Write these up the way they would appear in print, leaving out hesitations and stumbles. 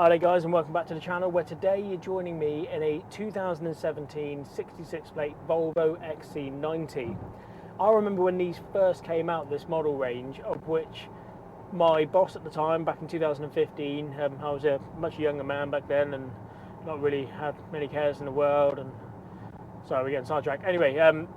Hi there guys, and welcome back to the channel, where today you're joining me in a 2017 66 plate Volvo XC90. I remember when these first came out, this model range, of which my boss at the time, back in 2015, I was a much younger man back then and not really had many cares in the world, and sorry, we're getting sidetracked. Anyway,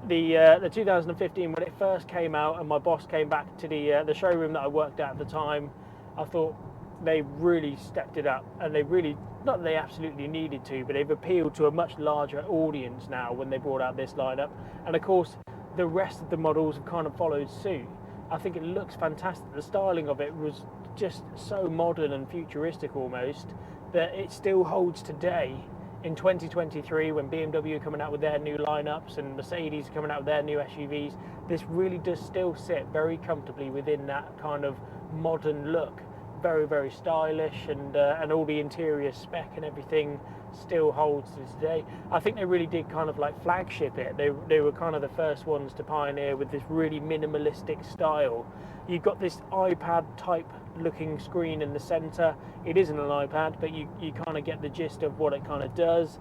the 2015, when it first came out and my boss came back to the showroom that I worked at the time, I thought they really stepped it up, and they really, not that they absolutely needed to, but they've appealed to a much larger audience now when they brought out this lineup. And of course, the rest of the models have kind of followed suit. I think it looks fantastic. The styling of it was just so modern and futuristic almost, that it still holds today in 2023 when BMW are coming out with their new lineups and Mercedes are coming out with their new SUVs. This really does still sit very comfortably within that kind of modern look. Very, very stylish, and all the interior spec and everything still holds to today. I think they really did kind of like flagship it. They were kind of the first ones to pioneer with this really minimalistic style. You've got this iPad type looking screen in the center. It isn't an iPad, but you kind of get the gist of what it kind of does.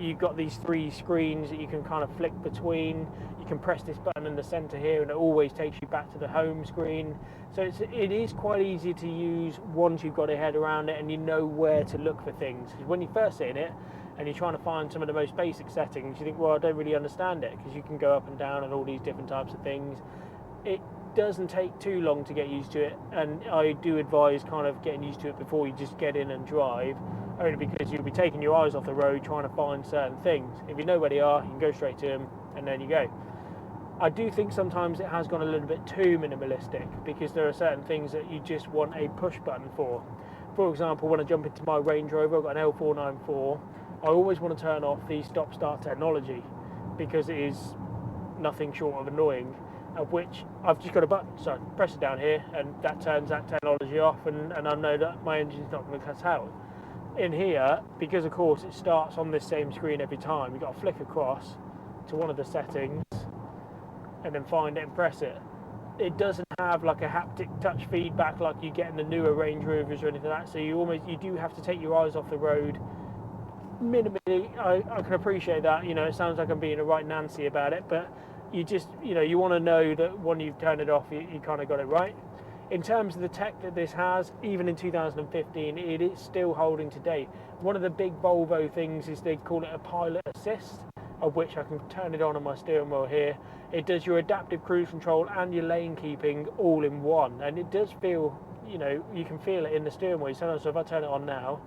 You've got these three screens that you can kind of flick between. You can press this button in the center here and it always takes you back to the home screen. So it is quite easy to use once you've got your head around it and you know where to look for things. Because when you first sit in it and you're trying to find some of the most basic settings, you think, well, I don't really understand it, because you can go up and down and all these different types of things. It doesn't take too long to get used to it, and I do advise kind of getting used to it before you just get in and drive, only because you'll be taking your eyes off the road trying to find certain things. If you know where they are, you can go straight to them and then you go. I do think sometimes it has gone a little bit too minimalistic, because there are certain things that you just want a push button for. For example, when I jump into my Range Rover, I've got an L494, I always want to turn off the stop start technology, because it is nothing short of annoying. Of which I've just got a button, so I press it down here and that turns that technology off, and I know that my engine's not going to cut out. In here, because of course it starts on this same screen every time, you've got to flick across to one of the settings and then find it and press it. It doesn't have like a haptic touch feedback like you get in the newer Range Rovers or anything like that, so you do have to take your eyes off the road minimally. I can appreciate that, it sounds like I'm being a right Nancy about it, but you just, you want to know that when you've turned it off, you kind of got it right. In terms of the tech that this has, even in 2015, it is still holding today. One of the big Volvo things is they call it a pilot assist, of which I can turn it on my steering wheel here. It does your adaptive cruise control and your lane keeping all in one, and it does feel, you can feel it in the steering wheel. So if I turn it on now,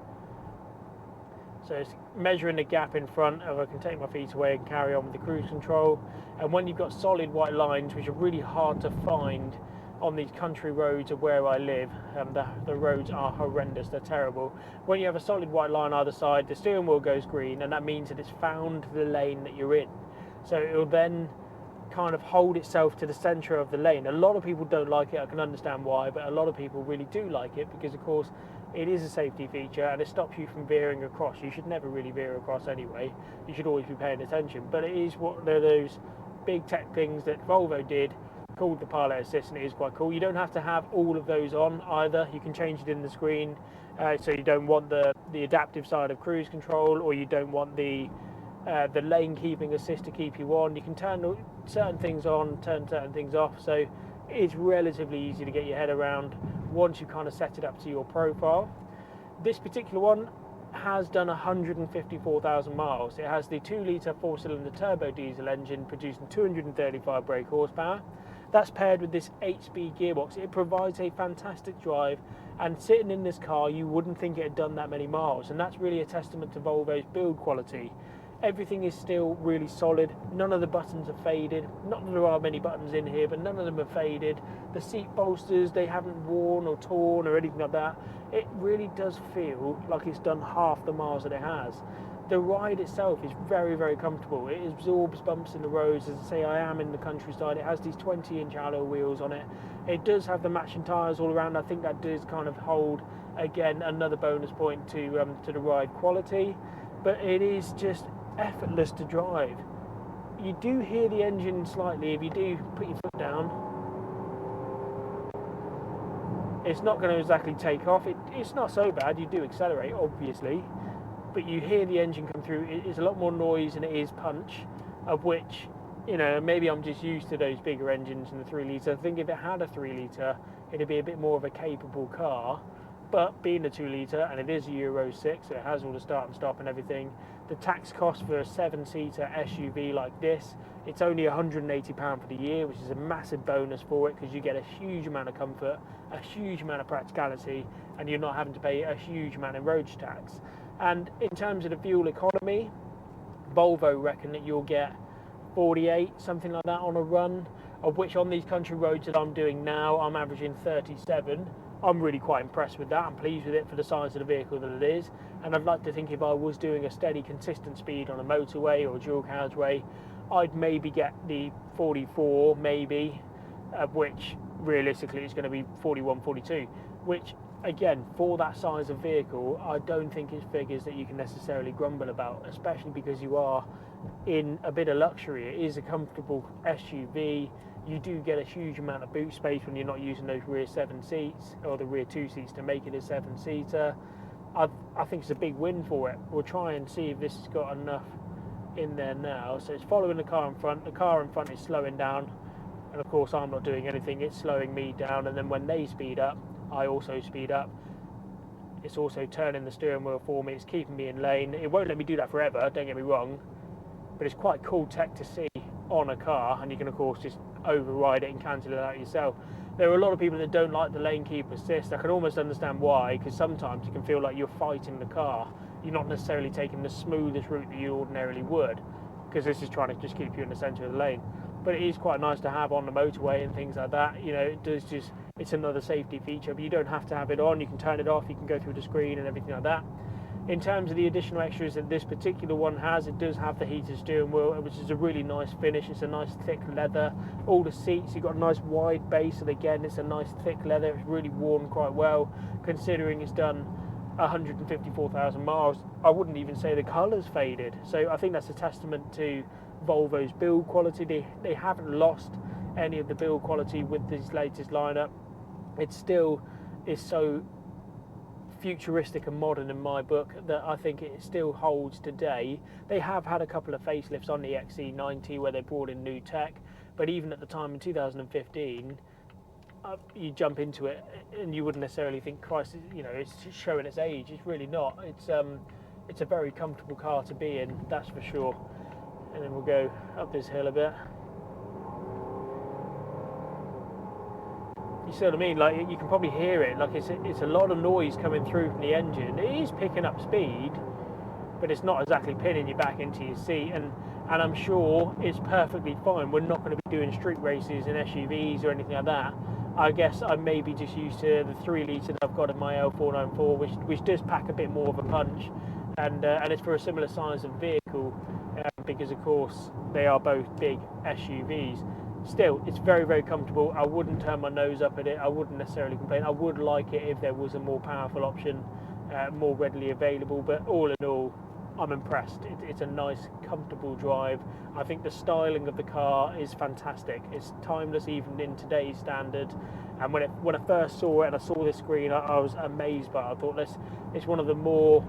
so it's measuring the gap in front, and I can take my feet away and carry on with the cruise control. And when you've got solid white lines, which are really hard to find on these country roads of where I live, the roads are horrendous, they're terrible. When you have a solid white line either side, the steering wheel goes green, and that means that it's found the lane that you're in. So it will then kind of hold itself to the center of the lane. A lot of people don't like it, I can understand why, but a lot of people really do like it, because of course it is a safety feature and it stops you from veering across. You should never really veer across anyway, you should always be paying attention, but it is one of those big tech things that Volvo did, called the pilot assist, and it is quite cool. You don't have to have all of those on either. You can change it in the screen, so you don't want the adaptive side of cruise control, or you don't want the lane keeping assist to keep you on. You can turn certain things on, turn certain things off, so it's relatively easy to get your head around once you kind of set it up to your profile. This particular one has done 154,000 miles. It has the 2-litre 4-cylinder turbo diesel engine producing 235 brake horsepower. That's paired with this 8-speed gearbox. It provides a fantastic drive, and sitting in this car you wouldn't think it had done that many miles, and that's really a testament to Volvo's build quality. Everything is still really solid. None of the buttons are faded. Not that there are many buttons in here, but none of them are faded. The seat bolsters, they haven't worn or torn or anything like that. It really does feel like it's done half the miles that it has. The ride itself is very, very comfortable. It absorbs bumps in the roads. As I say, I am in the countryside. It has these 20-inch alloy wheels on it. It does have the matching tyres all around. I think that does kind of hold, again, another bonus point to the ride quality. But it is just effortless to drive. You do hear the engine slightly if you do put your foot down. It's not going to exactly take off. It's not so bad. You do accelerate, obviously, but you hear the engine come through. It's a lot more noise and it is punch, of which, you know, maybe I'm just used to those bigger engines in the 3 litre. I think if it had a 3 litre, it'd be a bit more of a capable car. But being a 2 litre, and it is a Euro 6, so it has all the start and stop and everything, the tax cost for a 7-seater SUV like this, it's only £180 for the year, which is a massive bonus for it, because you get a huge amount of comfort, a huge amount of practicality, and you're not having to pay a huge amount in road tax. And in terms of the fuel economy, Volvo reckon that you'll get 48, something like that on a run, of which on these country roads that I'm doing now, I'm averaging 37. I'm really quite impressed with that. I'm pleased with it for the size of the vehicle that it is, and I'd like to think if I was doing a steady, consistent speed on a motorway or a dual carriageway, I'd maybe get the 44, maybe, of which realistically it's going to be 41, 42, which again, for that size of vehicle, I don't think it's figures that you can necessarily grumble about, especially because you are in a bit of luxury. It is a comfortable SUV. You do get a huge amount of boot space when you're not using those rear 7 seats or the rear 2 seats to make it a 7-seater. I think it's a big win for it. We'll try and see if this has got enough in there now. So it's following the car in front. The car in front is slowing down, and of course I'm not doing anything. It's slowing me down, and then when they speed up, I also speed up. It's also turning the steering wheel for me. It's keeping me in lane. It won't let me do that forever, don't get me wrong, but it's quite cool tech to see on a car, and you can of course just override it and cancel it out yourself. There are a lot of people that don't like the lane keep assist. I can almost understand why, because sometimes you can feel like you're fighting the car. You're not necessarily taking the smoothest route that you ordinarily would, because this is trying to just keep you in the centre of the lane. But it is quite nice to have on the motorway and things like that. You know, it does just, it's another safety feature, but you don't have to have it on. You can turn it off, you can go through the screen and everything like that. In terms of the additional extras that this particular one has, it does have the heated steering wheel, which is a really nice finish. It's a nice thick leather. All the seats, you've got a nice wide base, and again, it's a nice thick leather. It's really worn quite well, considering it's done 154,000 miles. I wouldn't even say the colour's faded. So I think that's a testament to Volvo's build quality. They haven't lost any of the build quality with this latest lineup. It still is so futuristic and modern in my book that I think it still holds today. They have had a couple of facelifts on the XC90 where they brought in new tech, but even at the time in 2015, you jump into it and you wouldn't necessarily think, Christ, you know, it's showing its age. It's really not. It's a very comfortable car to be in, that's for sure. And then we'll go up this hill a bit. You see what I mean? Like, you can probably hear it. Like, it's a lot of noise coming through from the engine. It is picking up speed, but it's not exactly pinning you back into your seat. And I'm sure it's perfectly fine. We're not going to be doing street races in SUVs or anything like that. I guess I may be just used to the 3 litre that I've got in my L494, which does pack a bit more of a punch, and it's for a similar size of vehicle, because of course they are both big SUVs. Still, it's very, very comfortable. I wouldn't turn my nose up at it. I wouldn't necessarily complain. I would like it if there was a more powerful option, more readily available, but all in all, I'm impressed. It's a nice, comfortable drive. I think the styling of the car is fantastic. It's timeless even in today's standard. And when I first saw it and I saw this screen, I was amazed by it. I thought it's one of the more,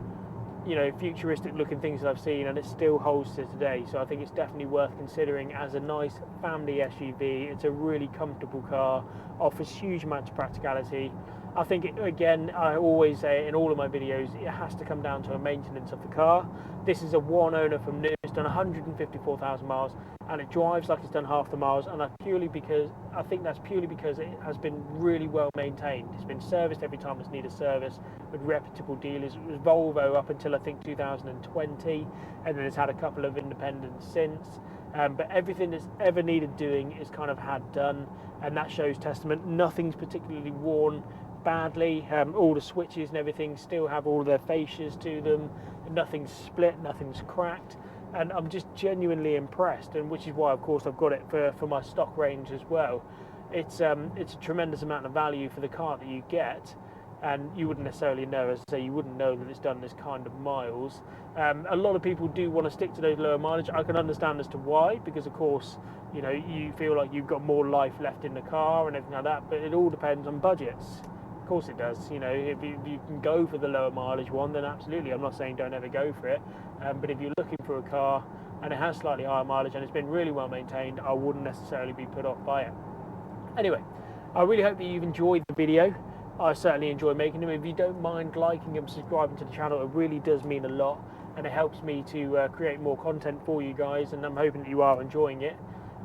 you know, futuristic looking things that I've seen, and it still holds to today. So I think it's definitely worth considering as a nice family SUV. It's a really comfortable car, offers huge amounts of practicality. I think, again, I always say in all of my videos, it has to come down to a maintenance of the car. This is a one owner from new. It's done 154,000 miles, and it drives like it's done half the miles. And I think that's purely because it has been really well maintained. It's been serviced every time it's needed service with reputable dealers. It was Volvo up until I think 2020, and then it's had a couple of independents since. But everything that's ever needed doing is kind of had done, and that shows testament. Nothing's particularly worn badly. All the switches and everything still have all their fascias to them. Nothing's split, nothing's cracked, and I'm just genuinely impressed, and which is why of course I've got it for my stock range as well. It's a tremendous amount of value for the car that you get, and you wouldn't necessarily know, as I say, you wouldn't know that it's done this kind of miles. A lot of people do want to stick to those lower mileage. I can understand as to why, because of course, you know, you feel like you've got more life left in the car and everything like that, but it all depends on budgets. Of course it does. You know, if you can go for the lower mileage one, then absolutely. I'm not saying don't ever go for it, but if you're looking for a car and it has slightly higher mileage and it's been really well maintained, I wouldn't necessarily be put off by it. Anyway, I really hope that you've enjoyed the video. I certainly enjoy making them. If you don't mind liking and subscribing to the channel, it really does mean a lot, and it helps me to create more content for you guys, and I'm hoping that you are enjoying it.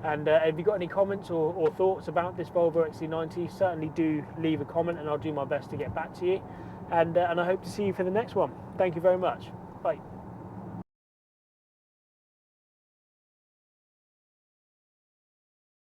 And if you've got any comments or thoughts about this Volvo XC90, certainly do leave a comment and I'll do my best to get back to you. And I hope to see you for the next one. Thank you very much. Bye.